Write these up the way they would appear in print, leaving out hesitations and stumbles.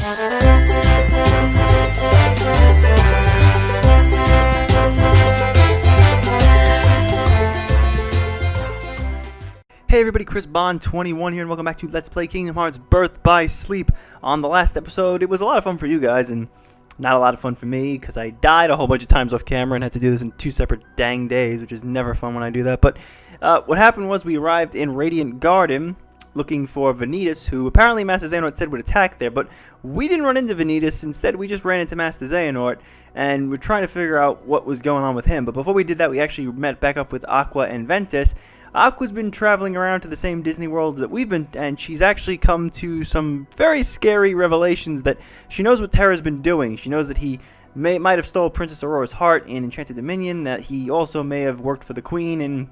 Hey everybody, Chris Bond21 here, and welcome back to Let's Play Kingdom Hearts Birth by Sleep. On the last episode, it was a lot of fun for you guys, and not a lot of fun for me, because I died a whole bunch of times off camera and had to do this in 2 separate dang days, which is never fun when I do that. But what happened was we arrived in Radiant Garden looking for Vanitas, who apparently Master Xehanort said would attack there, but we didn't run into Vanitas. Instead, we just ran into Master Xehanort, and we're trying to figure out what was going on with him. But before we did that, we actually met back up with Aqua and Ventus. Aqua's been traveling around to the same Disney worlds that we've been, and she's actually come to some very scary revelations that she knows what Terra's been doing. She knows that he might have stole Princess Aurora's heart in Enchanted Dominion, that he also may have worked for the Queen in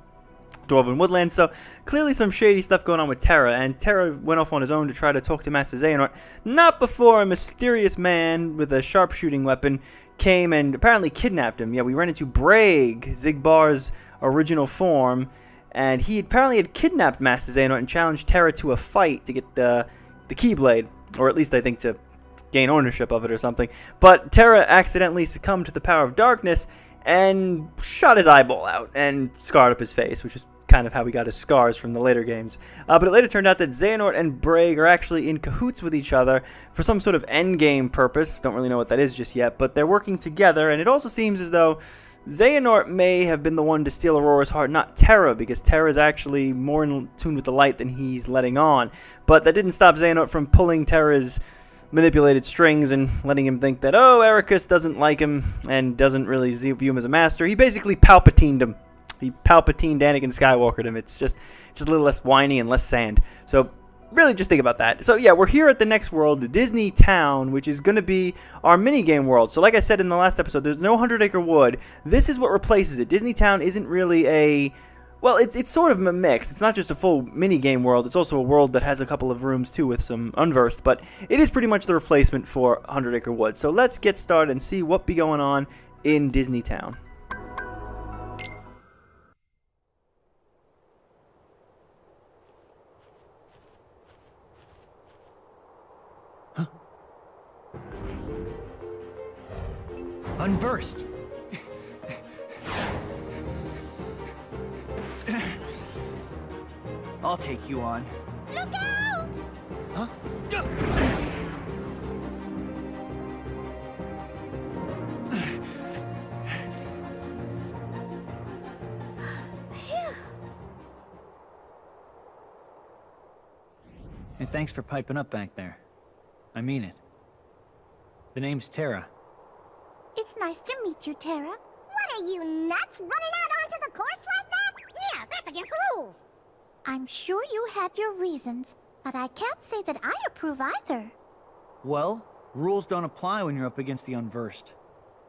Dwarven Woodland. So clearly some shady stuff going on with Terra, and Terra went off on his own to try to talk to Master Xehanort, not before a mysterious man with a sharpshooting weapon came and apparently kidnapped him. Yeah, we ran into Braig, Zigbar's original form, and he apparently had kidnapped Master Xehanort and challenged Terra to a fight to get the Keyblade, or at least I think to gain ownership of it or something. But Terra accidentally succumbed to the power of darkness and shot his eyeball out and scarred up his face, which is kind of how he got his scars from the later games. But it later turned out that Xehanort and Braig are actually in cahoots with each other for some sort of endgame purpose. Don't really know what that is just yet, but they're working together, and it also seems as though Xehanort may have been the one to steal Aurora's heart, not Terra, because Terra is actually more in tune with the light than he's letting on. But that didn't stop Xehanort from pulling Terra's manipulated strings and letting him think that, oh, Ericus doesn't like him and doesn't really view him as a master. He basically Palpatined him. He Palpatined Anakin Skywalkered him. It's just a little less whiny and less sand. So really just think about that. So yeah, we're here at the next world, the Disney Town, which is going to be our minigame world. So like I said in the last episode, there's no 100 Acre Wood. This is what replaces it. Disney Town isn't really a... well, it's sort of a mix. It's not just a full minigame world. It's also a world that has a couple of rooms too with some Unversed. But it is pretty much the replacement for 100 Acre Wood. So let's get started and see what be going on in Disney Town. Unversed. I'll take you on. Look out! Huh? And thanks for piping up back there. I mean it. The name's Terra. It's nice to meet you, Terra. What are you, nuts? Running out onto the course like that? Yeah, that's against the rules. I'm sure you had your reasons, but I can't say that I approve either. Well, rules don't apply when you're up against the Unversed.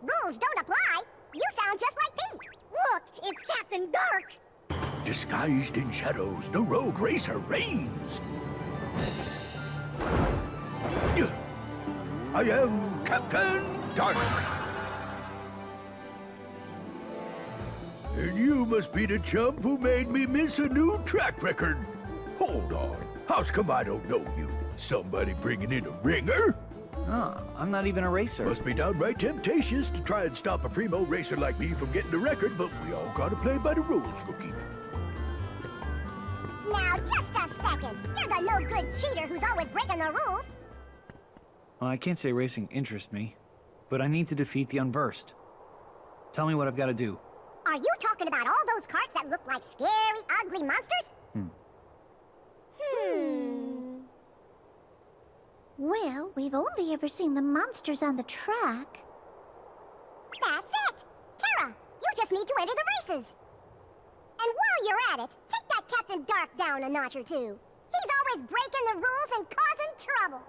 Rules don't apply? You sound just like Pete. Look, it's Captain Dark. Disguised in shadows, the rogue racer reigns. I am Captain Dark. And you must be the chump who made me miss a new track record. Hold on. How's come I don't know you? Somebody bringing in a ringer? Oh, I'm not even a racer. Must be downright temptatious to try and stop a primo racer like me from getting a record, but we all gotta play by the rules, rookie. Now, just a second. You're the no-good cheater who's always breaking the rules. Well, I can't say racing interests me, but I need to defeat the Unversed. Tell me what I've got to do. Are you talking about all those carts that look like scary, ugly monsters? Well, we've only ever seen the monsters on the track. That's it! Terra, you just need to enter the races. And while you're at it, take that Captain Dark down a notch or two. He's always breaking the rules and causing trouble.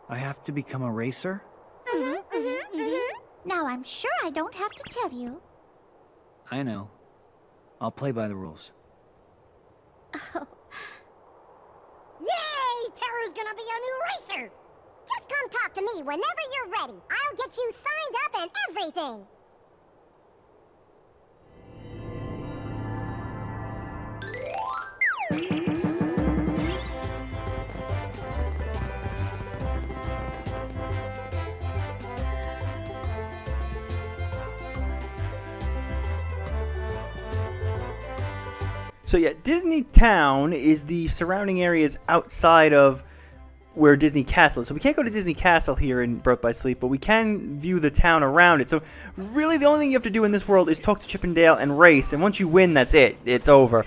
I have to become a racer? Now, I'm sure I don't have to tell you. I know. I'll play by the rules. Oh. Yay! Terra's gonna be a new racer! Just come talk to me whenever you're ready. I'll get you signed up and everything. So yeah, Disney Town is the surrounding areas outside of where Disney Castle is. So we can't go to Disney Castle here in Birth by Sleep, but we can view the town around it. So really the only thing you have to do in this world is talk to Chip and Dale and race, and once you win, that's it. It's over.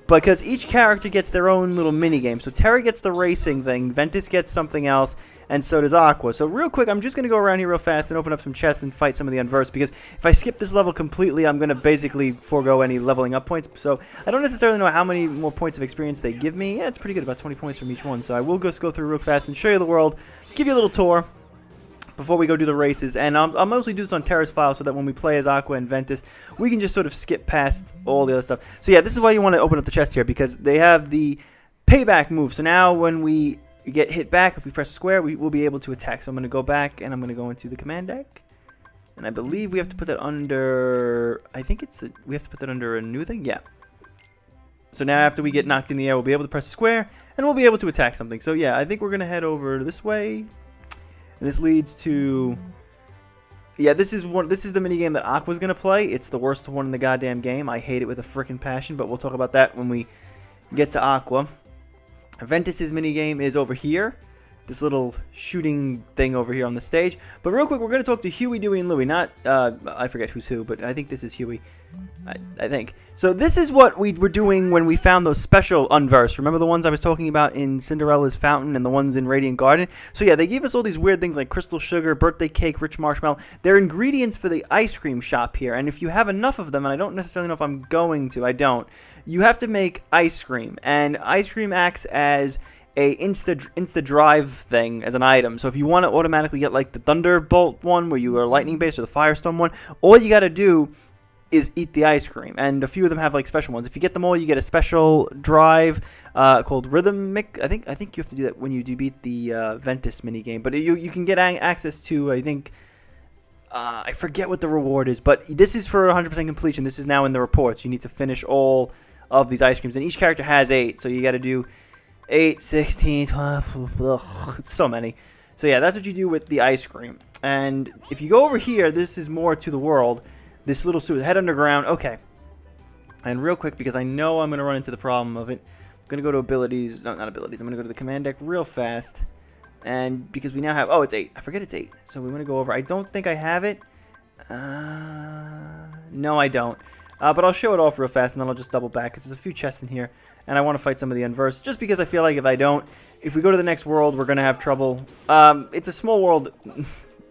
Because each character gets their own little mini game. So Terra gets the racing thing, Ventus gets something else, and so does Aqua. So real quick, I'm just going to go around here real fast and open up some chests and fight some of the Unversed, because if I skip this level completely, I'm going to basically forego any leveling up points. So I don't necessarily know how many more points of experience they give me. Yeah, it's pretty good, about 20 points from each one. So I will just go through real fast and show you the world, give you a little tour before we go do the races. And I'll mostly do this on Terra's file so that when we play as Aqua and Ventus, we can just sort of skip past all the other stuff. So yeah, this is why you want to open up the chest here, because they have the payback move. So now when we get hit back, if we press square, we will be able to attack. So I'm going to go back and I'm going to go into the command deck. And I believe we have to put that under, I think we have to put that under a new thing. Yeah. So now after we get knocked in the air, we'll be able to press square and we'll be able to attack something. So yeah, I think we're going to head over this way. And this leads to, yeah, this is the minigame that Aqua's going to play. It's the worst one in the goddamn game. I hate it with a freaking passion, but we'll talk about that when we get to Aqua. Ventus's minigame is over here. This little shooting thing over here on the stage. But real quick, we're going to talk to Huey, Dewey, and Louie. Not, I forget who's who, but I think this is Huey. I think. So this is what we were doing when we found those special Unversed. Remember the ones I was talking about in Cinderella's Fountain and the ones in Radiant Garden? So yeah, they gave us all these weird things like crystal sugar, birthday cake, rich marshmallow. They're ingredients for the ice cream shop here. And if you have enough of them, and I don't necessarily know if I'm going to, I don't, you have to make ice cream. And ice cream acts as a insta drive thing as an item. So if you want to automatically get like the Thunderbolt one where you are lightning based, or the Firestorm one, all you got to do is eat the ice cream. And a few of them have like special ones. If you get them all, you get a special drive called Rhythmic. I think you have to do that when you do beat the Ventus minigame. But you can get access to, I think, I forget what the reward is, but this is for 100% completion. This is now in the reports. You need to finish all of these ice creams, and each character has 8, so you got to do 8, 16, 12, ugh, so many. So yeah, that's what you do with the ice cream. And if you go over here, this is more to the world. This little suit, head underground. Okay. And real quick, because I know I'm going to run into the problem of it, I'm going to go to abilities. No, not abilities. I'm going to go to the command deck real fast. And because we now have, oh, it's 8. I forget it's 8. So we want to go over. I don't think I have it. No, I don't. But I'll show it off real fast, and then I'll just double back, because there's a few chests in here. And I want to fight some of the Unversed, just because I feel like if I don't, if we go to the next world, we're going to have trouble. It's a small world,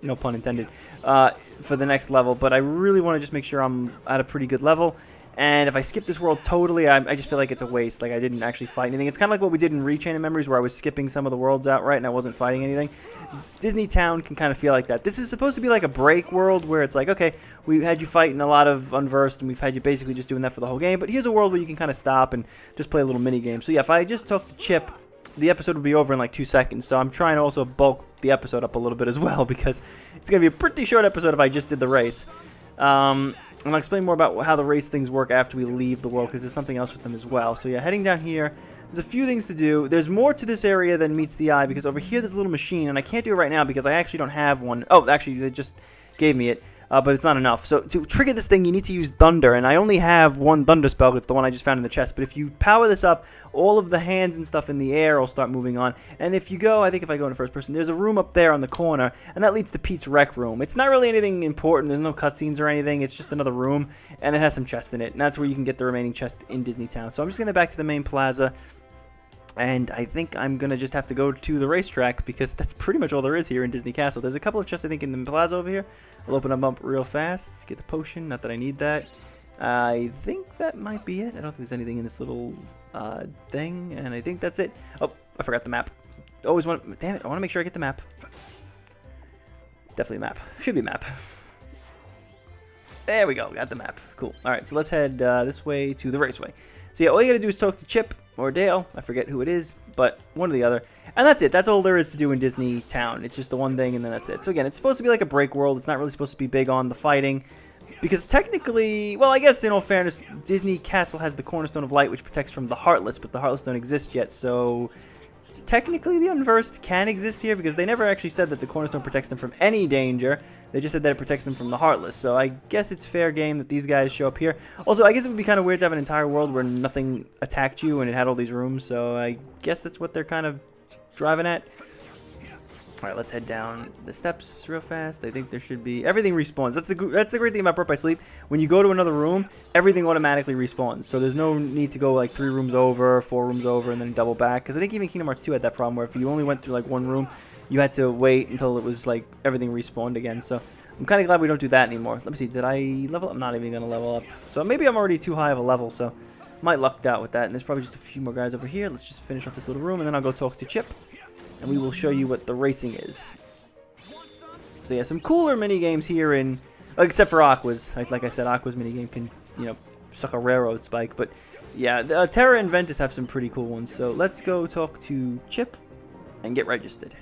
no pun intended, for the next level. But I really want to just make sure I'm at a pretty good level. And if I skip this world totally, I just feel like it's a waste. Like, I didn't actually fight anything. It's kind of like what we did in Rechain of Memories, where I was skipping some of the worlds outright and I wasn't fighting anything. Disney Town can kind of feel like that. This is supposed to be like a break world, where it's like, okay, we had you fighting a lot of Unversed, and we've had you basically just doing that for the whole game. But here's a world where you can kind of stop and just play a little mini game. So yeah, if I just talk to Chip, the episode would be over in like 2 seconds. So I'm trying to also bulk the episode up a little bit as well, because it's going to be a pretty short episode if I just did the race. And I'll explain more about how the race things work after we leave the world, because there's something else with them as well. So yeah, heading down here, there's a few things to do. There's more to this area than meets the eye, because over here there's a little machine, and I can't do it right now because I actually don't have one. Oh, actually, they just gave me it, but it's not enough. So to trigger this thing, you need to use Thunder, and I only have one Thunder spell. It's the one I just found in the chest. But if you power this up, all of the hands and stuff in the air will start moving on. And if you go, I think if I go into first person, there's a room up there on the corner, and that leads to Pete's Rec Room. It's not really anything important. There's no cutscenes or anything. It's just another room, and it has some chests in it. And that's where you can get the remaining chests in Disney Town. So I'm just going to back to the main plaza. And I think I'm going to just have to go to the racetrack, because that's pretty much all there is here in Disney Castle. There's a couple of chests, I think, in the plaza over here. I'll open them up real fast. Let's get the potion. Not that I need that. I think that might be it. I don't think there's anything in this little thing. And I think that's it. Oh, I forgot the map. Always want... Damn it, I want to make sure I get the map. Definitely a map. Should be a map. There we go. Got the map. Cool. Alright, so let's head this way to the raceway. So yeah, all you gotta do is talk to Chip or Dale. I forget who it is, but one or the other. And that's it. That's all there is to do in Disney Town. It's just the one thing, and then that's it. So again, it's supposed to be like a break world. It's not really supposed to be big on the fighting, because technically, well, I guess in all fairness, Disney Castle has the Cornerstone of Light, which protects from the Heartless, but the Heartless don't exist yet, so technically the Unversed can exist here because they never actually said that the Cornerstone protects them from any danger. They just said that it protects them from the Heartless. So I guess it's fair game that these guys show up here. Also, I guess it would be kind of weird to have an entire world where nothing attacked you and it had all these rooms. So I guess that's what they're kind of driving at. Alright, let's head down the steps real fast. I think there should be... Everything respawns. That's the great thing about Birth by Sleep. When you go to another room, everything automatically respawns. So there's no need to go like 3 rooms over, 4 rooms over, and then double back. Because I think even Kingdom Hearts 2 had that problem where if you only went through like 1 room, you had to wait until it was like everything respawned again. So I'm kind of glad we don't do that anymore. Let me see. Did I level up? I'm not even going to level up. So maybe I'm already too high of a level. So might lucked out with that. And there's probably just a few more guys over here. Let's just finish off this little room, and then I'll go talk to Chip. And we will show you what the racing is. So yeah, some cooler mini games here in, except for Aqua's. Like I said, Aqua's mini game can, you know, suck a railroad spike. But yeah, Terra and Ventus have some pretty cool ones. So let's go talk to Chip and get registered.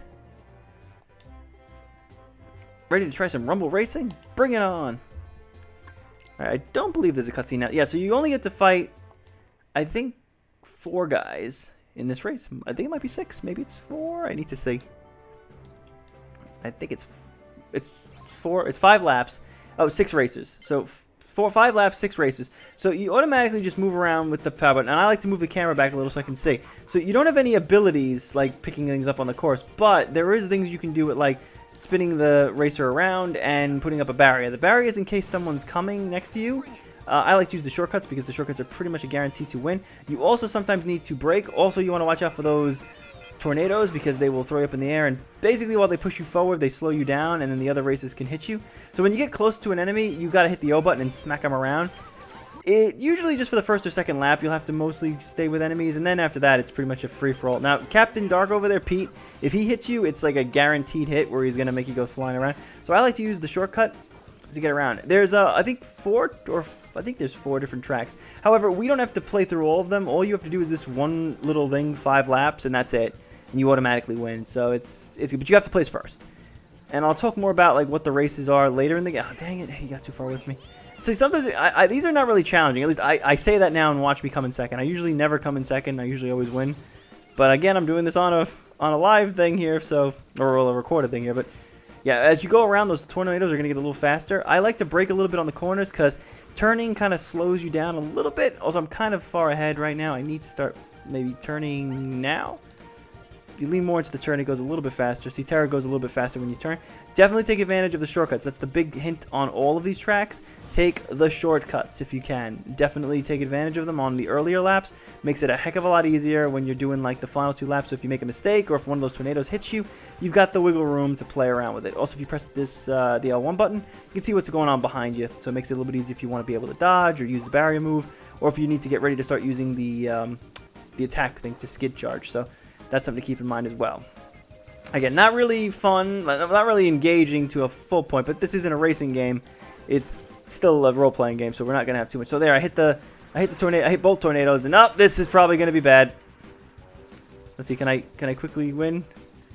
Ready to try some Rumble Racing? Bring it on! Alright, I don't believe there's a cutscene now. Yeah, so you only get to fight, I think, 4 guys in this race. I think it might be 6. Maybe it's 4. I need to see. I think it's 4. It's 5 laps. Oh, 6 racers. So 5 laps, 6 racers. So you automatically just move around with the power button. And I like to move the camera back a little so I can see. So you don't have any abilities like picking things up on the course, but there is things you can do with like spinning the racer around and putting up a barrier. The barrier is in case someone's coming next to you. I like to use the shortcuts because the shortcuts are pretty much a guarantee to win. You also sometimes need to brake. Also, you want to watch out for those tornadoes because they will throw you up in the air, and basically while they push you forward they slow you down, and then the other racers can hit you. So when you get close to an enemy, you got to hit the O button and smack them around. It usually just for the first or second lap you'll have to mostly stay with enemies, and then after that it's pretty much a free-for-all. Now Captain Dark over there, Pete, if he hits you it's like a guaranteed hit where he's gonna make you go flying around. So I like to use the shortcut to get around. There's I think 4 different tracks. However, we don't have to play through all of them. All you have to do is this one little thing, 5 laps, and that's it. And you automatically win. So it's good, but you have to place first. And I'll talk more about like what the races are later in the game. Oh, dang it! You got too far with me. See, sometimes these are not really challenging. At least I say that now and watch me come in second. I usually never come in second. I usually always win. But again, I'm doing this on a live thing here, so or a recorded thing here. But yeah, as you go around, those tornadoes are gonna get a little faster. I like to brake a little bit on the corners because turning kind of slows you down a little bit. Also, I'm kind of far ahead right now. I need to start maybe turning now. If you lean more into the turn, it goes a little bit faster. See, Terra goes a little bit faster when you turn. Definitely take advantage of the shortcuts. That's the big hint on all of these tracks. Take the shortcuts if you can. Definitely take advantage of them on the earlier laps. Makes it a heck of a lot easier when you're doing like the final 2 laps. So if you make a mistake or if one of those tornadoes hits you, you've got the wiggle room to play around with it. Also, if you press this the L1 button, you can see what's going on behind you. So it makes it a little bit easier if you want to be able to dodge or use the barrier move, or if you need to get ready to start using the attack thing to skid charge. So that's something to keep in mind as well. Again, not really fun, not really engaging to a full point, but this isn't a racing game. It's still a role-playing game, so we're not gonna have too much. So there, I hit the tornado. I hit both tornadoes, and this is probably gonna be bad. Let's see, can I quickly win?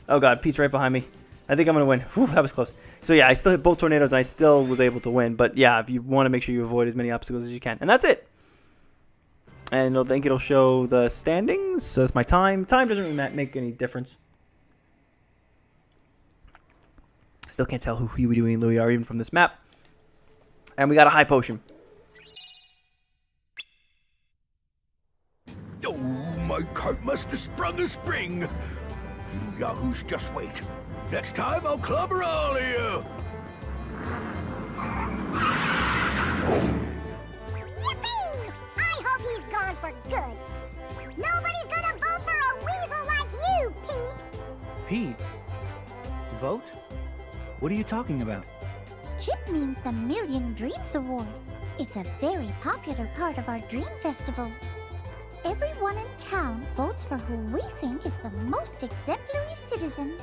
Oh god, Pete's right behind me. I think I'm gonna win. Whew, that was close. So yeah, I still hit both tornadoes, and I still was able to win. But yeah, if you want to make sure you avoid as many obstacles as you can, and that's it. And I think it'll show the standings. So that's my time. Time doesn't really make any difference. Still can't tell who Huey, and Louie are even from this map. And we got a high potion. Oh, my cart must have sprung a spring. You yahoos just wait. Next time I'll clobber all of you. Yippee! I hope he's gone for good. Nobody's gonna vote for a weasel like you, Pete. Pete? Vote? What are you talking about? Chip means the Million Dreams Award. It's a very popular part of our Dream Festival. Everyone in town votes for who we think is the most exemplary citizen.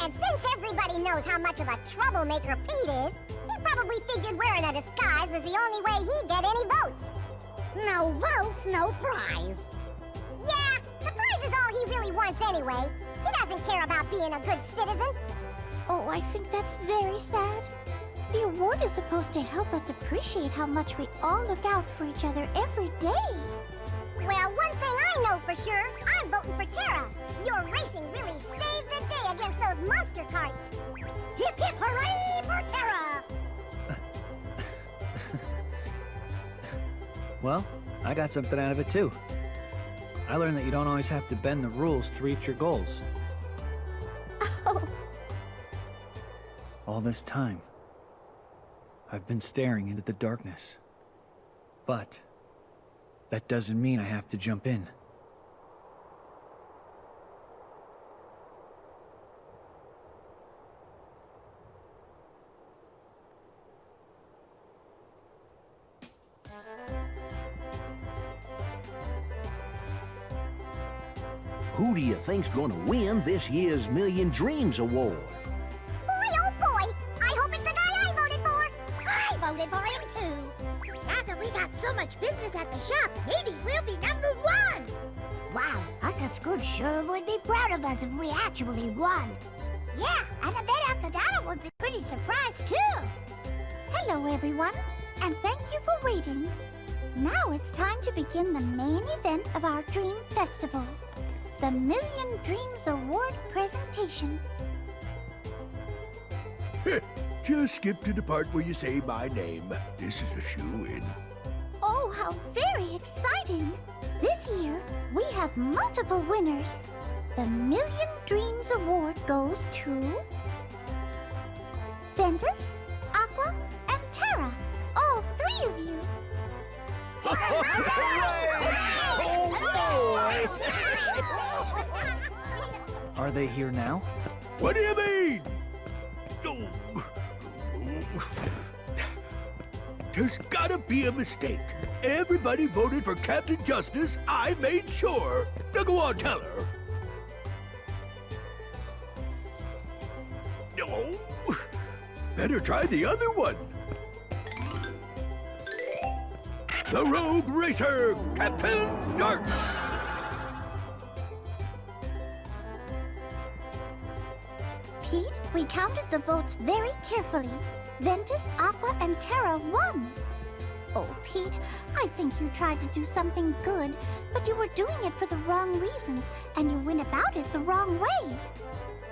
And since everybody knows how much of a troublemaker Pete is, he probably figured wearing a disguise was the only way he'd get any votes. No votes, no prize. Yeah, the prize is all he really wants anyway. He doesn't care about being a good citizen. Oh, I think that's very sad. The award is supposed to help us appreciate how much we all look out for each other every day. Well, one thing I know for sure. I'm voting for Terra. Your racing really saved the day against those monster carts. Hip hip hooray for Terra! Well, I got something out of it too. I learned that you don't always have to bend the rules to reach your goals. Oh, All this time, I've been staring into the darkness. But that doesn't mean I have to jump in. Who do you think's gonna win this year's Million Dreams Award? boy, oh boy! I hope it's the guy I voted for! I voted for him too! Now that we got so much business at the shop, maybe we'll be #1! Wow, Uncle Scrooge sure would be proud of us if we actually won. Yeah, and I bet Uncle Donald would be pretty surprised too. Hello everyone, and thank you for waiting. Now it's time to begin the main event of our Dream Festival. The Million Dreams Award presentation. Just skip to the part where you say my name. This is a shoo-in. Oh, how very exciting! This year, we have multiple winners. The Million Dreams Award goes to Ventus, Aqua, and Terra. All 3 of you. Are they here now? What do you mean? There's gotta be a mistake. Everybody voted for Captain Justice. I made sure. Now go on, tell her. No. Better try the other one. The Rogue Racer, Captain Dark. Pete, we counted the votes very carefully. Ventus, Aqua, and Terra won. Oh, Pete, I think you tried to do something good, but you were doing it for the wrong reasons, and you went about it the wrong way.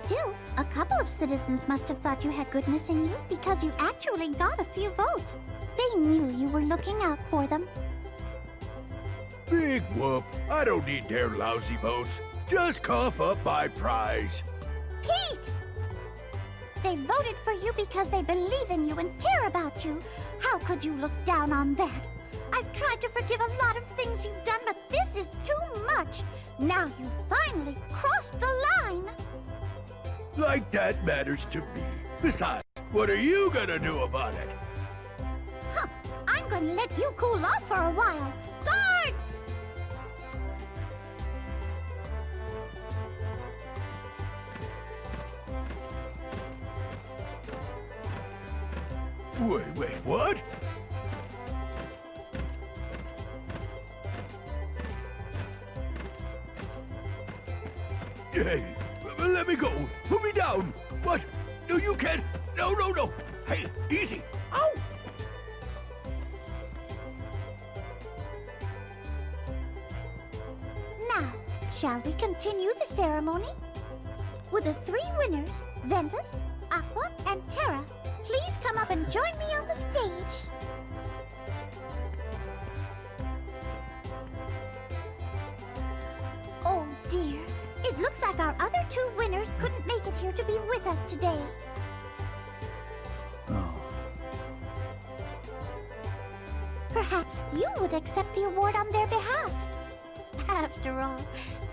Still, a couple of citizens must have thought you had goodness in you because you actually got a few votes. They knew you were looking out for them. Big whoop. I don't need their lousy votes. Just cough up my prize. Pete! They voted for you because they believe in you and care about you. How could you look down on that? I've tried to forgive a lot of things you've done, but this is too much. Now you finally crossed the line. Like that matters to me. Besides, what are you gonna do about it? Huh, I'm gonna let you cool off for a while. Guards! Wait, what? Hey, let me go. Put me down. What? No, you can't. No. Hey, easy. Ow! Now, shall we continue the ceremony? Would the 3 winners, Ventus, Aqua, and Terra, please come up and join me on the stage? Oh dear, it looks like our other 2 winners couldn't make it here to be with us today. Oh. Perhaps you would accept the award on their behalf. After all,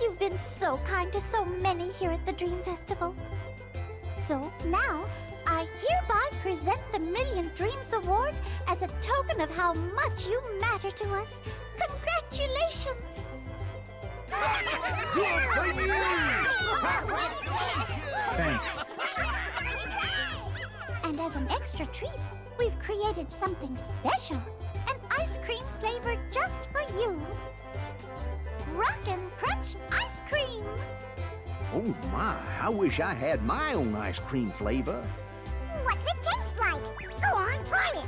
you've been so kind to so many here at the Dream Festival. So now, I hereby present the Million Dreams Award as a token of how much you matter to us. Congratulations! Good for you! Thanks. And as an extra treat, we've created something special. An ice cream flavor just for you. Rockin' Crunch Ice Cream! Oh my, I wish I had my own ice cream flavor. What's it taste like? Go on, try it!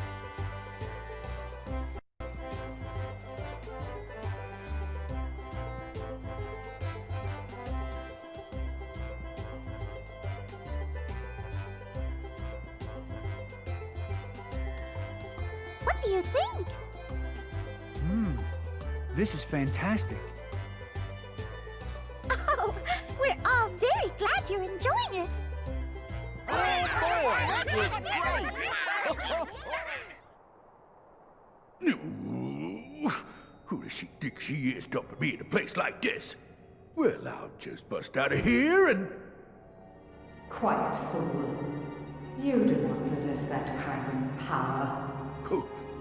What do you think? This is fantastic. Oh, we're all very glad you're enjoying it. Who does she think she is dumping me in a place like this? Well, I'll just bust out of here and... Quiet, fool. You do not possess that kind of power.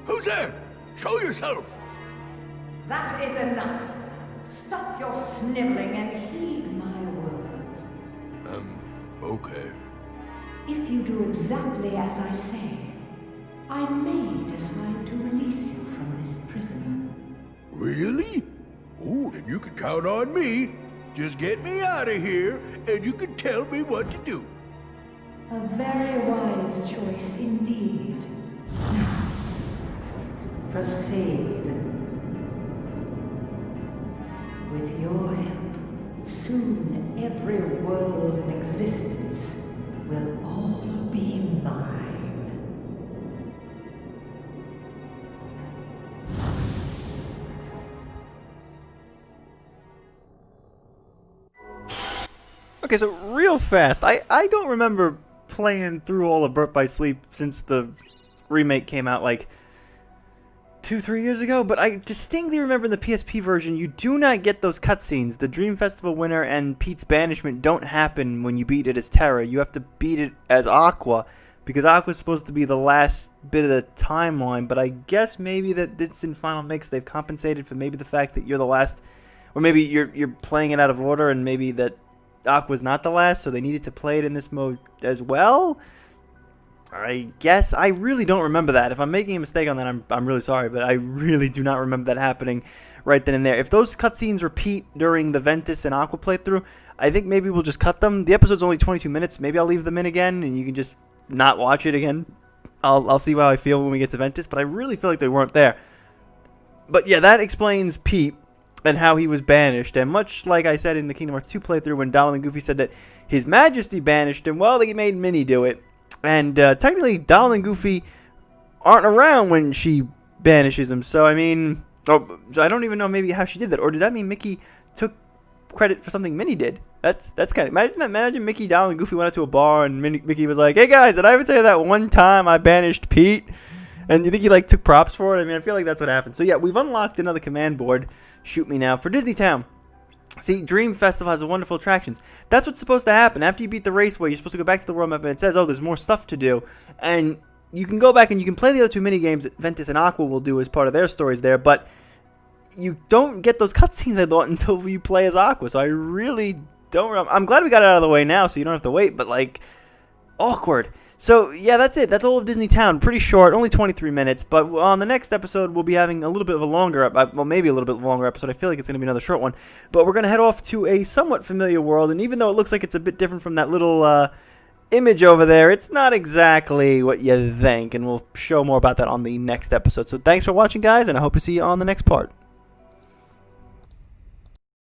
Who's there? Show yourself! That is enough. Stop your sniveling and heed my words. Okay. If you do exactly as I say, I may decide to release you from this prison. Really? Oh, then you can count on me. Just get me out of here, and you can tell me what to do. A very wise choice indeed. Now, proceed. With your help, soon every world in existence will all be mine. Okay, so real fast, I don't remember playing through all of Birth by Sleep since the remake came out like 2-3 years ago, but I distinctly remember in the PSP version you do not get those cutscenes. The Dream Festival winner and Pete's banishment don't happen when you beat it as Terra. You have to beat it as Aqua, because Aqua's supposed to be the last bit of the timeline, but I guess maybe that this in Final Mix they've compensated for maybe the fact that you're the last, or maybe you're playing it out of order and maybe that Aqua's not the last, so they needed to play it in this mode as well. I guess I really don't remember that. If I'm making a mistake on that, I'm really sorry, but I really do not remember that happening right then and there. If those cutscenes repeat during the Ventus and Aqua playthrough, I think maybe we'll just cut them. The episode's only 22 minutes. Maybe I'll leave them in again, and you can just not watch it again. I'll see how I feel when we get to Ventus, but I really feel like they weren't there. But yeah, that explains Pete and how he was banished. And much like I said in the Kingdom Hearts 2 playthrough when Donald and Goofy said that His Majesty banished him, well, they made Minnie do it. And technically, Donald and Goofy aren't around when she banishes him. So, I mean, so I don't even know maybe how she did that. Or did that mean Mickey took credit for something Minnie did? That's kind of... Imagine Mickey, Donald, and Goofy went out to a bar and Mickey was like, hey, guys, did I ever tell you that one time I banished Pete? And you think he, like, took props for it? I mean, I feel like that's what happened. So, yeah, we've unlocked another command board. Shoot me now. For Disney Town. See, Dream Festival has wonderful attractions. That's what's supposed to happen. After you beat the raceway, you're supposed to go back to the world map, and it says, oh, there's more stuff to do. And you can go back and you can play the other two minigames that Ventus and Aqua will do as part of their stories there, but you don't get those cutscenes, I thought, until you play as Aqua. So I really don't... I'm glad we got it out of the way now, so you don't have to wait, but, like, awkward. So, yeah, that's it. That's all of Disney Town. Pretty short, only 23 minutes. But on the next episode, we'll be having a little bit of a longer, well, maybe a little bit longer episode. I feel like it's going to be another short one. But we're going to head off to a somewhat familiar world. And even though it looks like it's a bit different from that little image over there, it's not exactly what you think. And we'll show more about that on the next episode. So thanks for watching, guys, and I hope to see you on the next part.